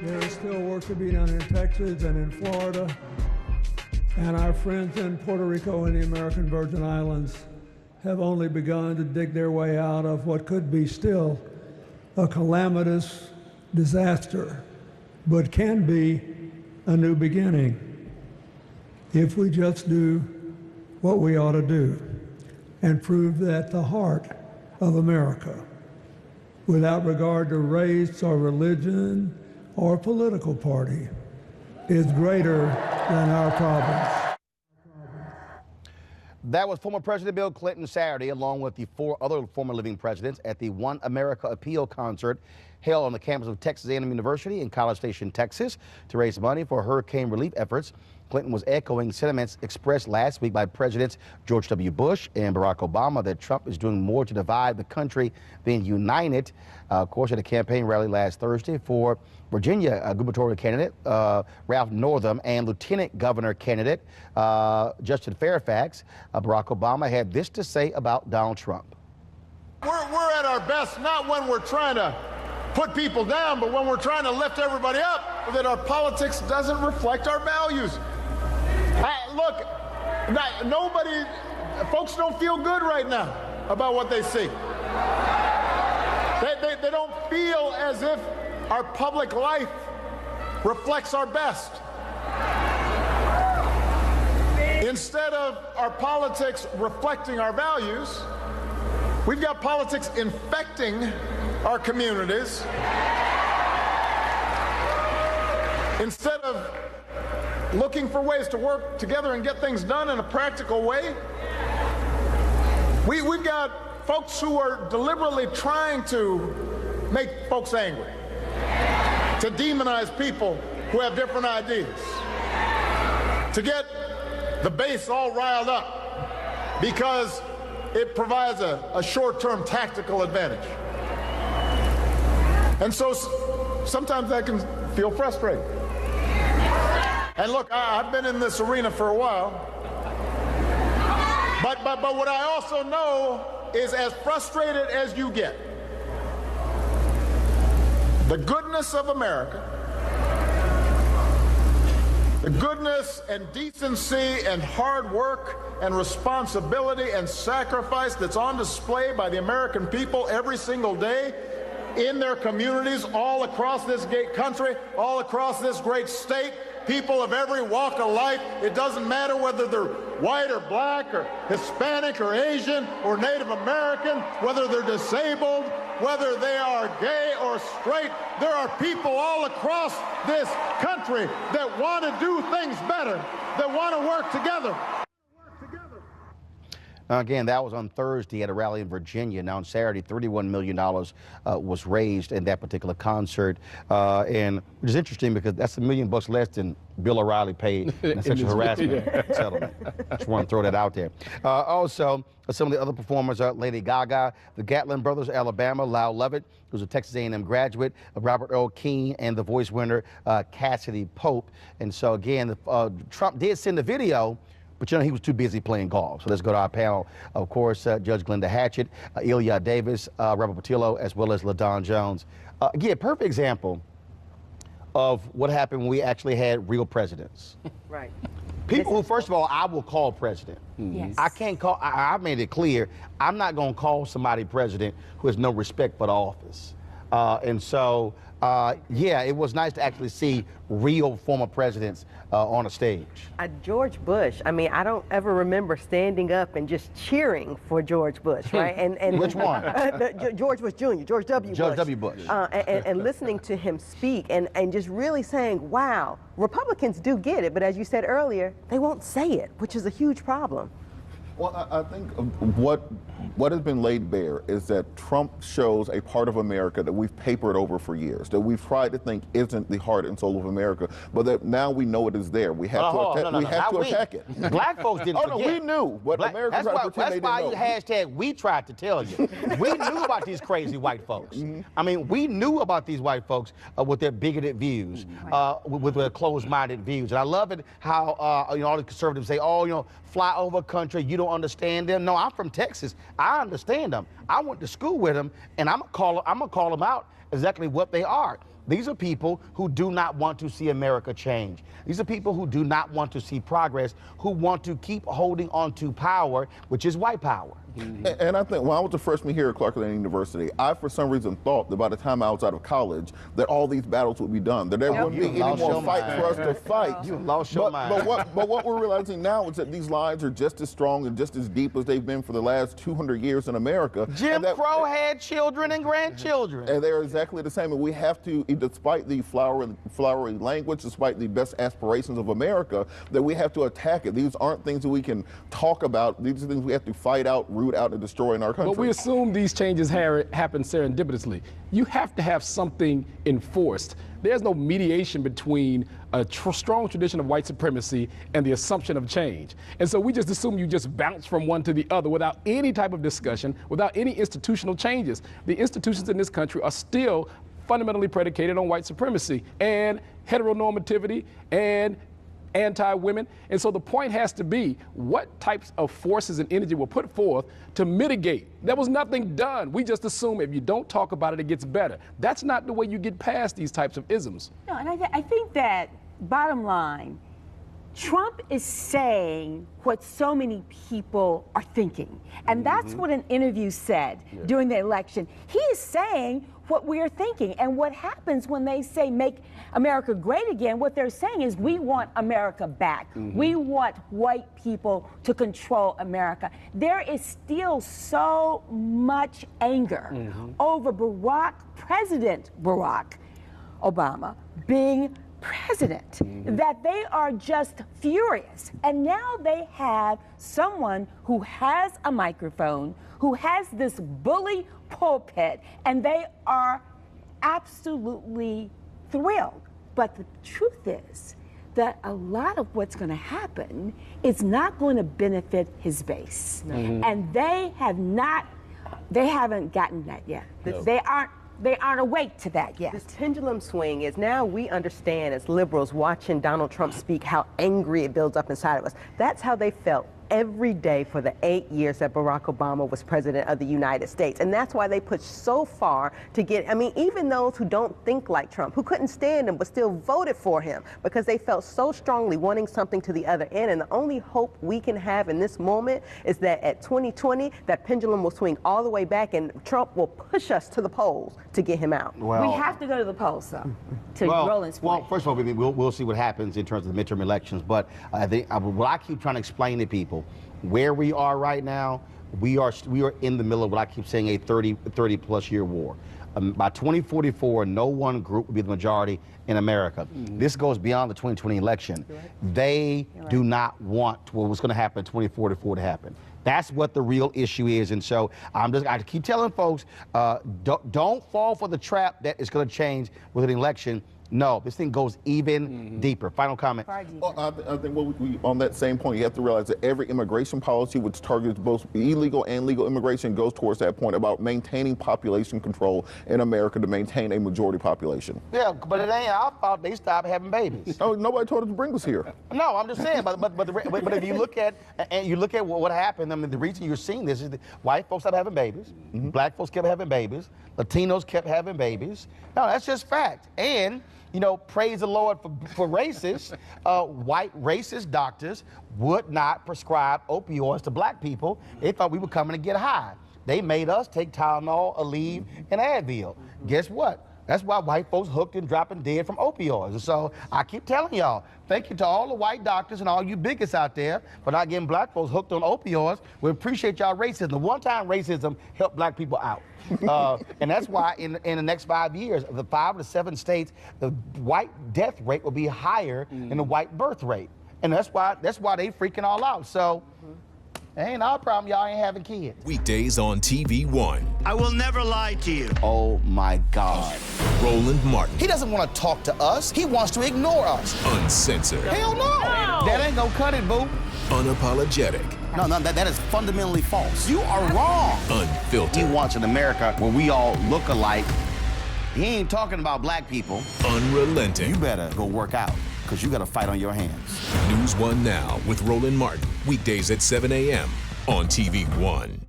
There is still work to be done in Texas and in Florida, and our friends in Puerto Rico and the American Virgin Islands have only begun to dig their way out of what could be still a calamitous disaster, but can be a new beginning if we just do what we ought to do and prove that the heart of America, without regard to race or religion or political party, is greater than our problems. That was former President Bill Clinton Saturday, along with the 4 other former living presidents, at the One America Appeal concert held on the campus of Texas A&M University in College Station, Texas, to raise money for hurricane relief efforts. Clinton was echoing sentiments expressed last week by Presidents George W. Bush and Barack Obama that Trump is doing more to divide the country than unite it. Of course, at a campaign rally last Thursday for Virginia gubernatorial candidate Ralph Northam and Lieutenant Governor candidate Justin Fairfax, Barack Obama had this to say about Donald Trump. We're at our best not when we're trying to put people down, but when we're trying to lift everybody up, that our politics doesn't reflect our values. Look, folks don't feel good right now about what they see. They don't feel as if our public life reflects our best. Instead of our politics reflecting our values, we've got politics infecting our communities. Instead of looking for ways to work together and get things done in a practical way, we've got folks who are deliberately trying to make folks angry, to demonize people who have different ideas, to get the base all riled up because it provides a short-term tactical advantage. And so sometimes that can feel frustrating. And look, I've been in this arena for a while, but what I also know is, as frustrated as you get, the goodness of America, the goodness and decency and hard work and responsibility and sacrifice that's on display by the American people every single day in their communities all across this great country, all across this great state, people of every walk of life. It doesn't matter whether they're white or black or Hispanic or Asian or Native American, whether they're disabled, whether they are gay or straight. There are people all across this country that want to do things better, that want to work together. Again, that was on Thursday at a rally in Virginia. Now on Saturday, $31 million was raised in that particular concert. And which is interesting because that's $1 million less than Bill O'Reilly paid in a sexual harassment settlement. Just want to throw that out there. Also, some of the other performers are Lady Gaga, the Gatlin Brothers, Alabama, Lyle Lovett, who's a Texas A&M graduate, Robert Earl Keen, and the Voice winner, Cassidy Pope. And so again, Trump did send a video, but you know, he was too busy playing golf. So let's go to our panel. Of course, Judge Glenda Hatchett, Ilya Davis, Robert Patillo, as well as LaDon Jones. Again, perfect example of what happened when we actually had real presidents. Right. People who, first of all, I will call president. Yes. I can't call, I made it clear, I'm not going to call somebody president who has no respect for the office. And so, yeah, it was nice to actually see real former presidents on a stage. George Bush, I mean, I don't ever remember standing up and just cheering for George Bush, right? And Which one? George Bush Jr., George W. Bush. George W. Bush. And listening to him speak and just really saying, wow, Republicans do get it, but as you said earlier, they won't say it, which is a huge problem. Well, I think what has been laid bare is that Trump shows a part of America that we've papered over for years, that we've tried to think isn't the heart and soul of America, but that now we know it is there. We have to attack it. Black folks didn't forget. No, we knew what Americans tried to pretend they didn't know. That's why we tried to tell you. We knew about these crazy white folks. I mean, we knew about these white folks with their bigoted views, with their closed-minded views. And I love it how you know, all the conservatives say, oh, you know, fly over country, you don't understand them. No, I'm from Texas. I understand them. I went to school with them, and I'm gonna call them out exactly what they are. These are people who do not want to see America change. These are people who do not want to see progress, who want to keep holding on to power, which is white power. And I think when I was a freshman here at Clark Atlanta University, I for some reason thought that by the time I was out of college, that all these battles would be done, that there wouldn't be any more fight for us to fight. You lost your mind. But what we're realizing now is that these lines are just as strong and just as deep as they've been for the last 200 years in America. Jim Crow had children and grandchildren. And they're exactly the same. And we have to, despite the flowery language, despite the best aspirations of America, that we have to attack it. These aren't things that we can talk about. These are things we have to fight out, root out, and destroy in our country. But we assume these changes happen serendipitously. You have to have something enforced. There's no mediation between a strong tradition of white supremacy and the assumption of change. And so we just assume you just bounce from one to the other without any type of discussion, without any institutional changes. The institutions in this country are still fundamentally predicated on white supremacy and heteronormativity and anti-women. And so the point has to be, what types of forces and energy were put forth to mitigate? There was nothing done. We just assume if you don't talk about it, it gets better. That's not the way you get past these types of isms. No, and I think that, bottom line, Trump is saying what so many people are thinking. And that's what an interview said during the election. He is saying what we are thinking. And what happens when they say make America great again, what they're saying is we want America back. We want white people to control America. There is still so much anger over President Barack Obama being president, that they are just furious. And now they have someone who has a microphone, who has this bully pulpit, and they are absolutely thrilled. But the truth is that a lot of what's going to happen is not going to benefit his base. And they haven't gotten that yet. No. They aren't awake to that yet. This pendulum swing is now we understand as liberals watching Donald Trump speak how angry it builds up inside of us. That's how they felt every day for the 8 years that Barack Obama was president of the United States. And that's why they pushed so far to get, I mean, even those who don't think like Trump, who couldn't stand him but still voted for him because they felt so strongly wanting something to the other end. And the only hope we can have in this moment is that at 2020, that pendulum will swing all the way back and Trump will push us to the polls to get him out. We have to go to the polls, though, to Roland's point. Well, first of all, we'll see what happens in terms of the midterm elections. But I think what I keep trying to explain to people, where we are right now, we are in the middle of what I keep saying, a 30-plus year war. By 2044, no one group will be the majority in America. This goes beyond the 2020 election. They do not want what's going to happen in 2044 to happen. That's what the real issue is. And so I keep telling folks, don't fall for the trap that it's going to change with an election. No, this thing goes even deeper. Final comment. Well, I think on that same point, you have to realize that every immigration policy which targets both illegal and legal immigration goes towards that point about maintaining population control in America to maintain a majority population. Yeah, but it ain't our fault they stopped having babies. Oh, nobody told us to bring us here. No, I'm just saying. But if you look at what happened, I mean, the reason you're seeing this is that white folks stopped having babies, black folks kept having babies, Latinos kept having babies. No, that's just fact. And you know, praise the Lord for racists. White racist doctors would not prescribe opioids to black people. They thought we were coming to get high. They made us take Tylenol, Aleve, and Advil. Guess what? That's why white folks hooked and dropping dead from opioids. And so I keep telling y'all, thank you to all the white doctors and all you bigots out there for not getting black folks hooked on opioids. We appreciate y'all racism. The one-time racism helped black people out. And that's why in the next 5 years, the 5 to 7 states, the white death rate will be higher than the white birth rate. And that's why they freaking all out. So it ain't our problem y'all ain't having kids. Weekdays on TV One. I will never lie to you. Oh my God. Roland Martin. He doesn't want to talk to us. He wants to ignore us. Uncensored. Hell no. That ain't gonna cut it, boo. Unapologetic. No, that is fundamentally false. You are wrong. Unfiltered. He wants an America where we all look alike. He ain't talking about black people. Unrelenting. You better go work out, because you got a fight on your hands. NewsOne Now with Roland Martin. Weekdays at 7 a.m. on TV One.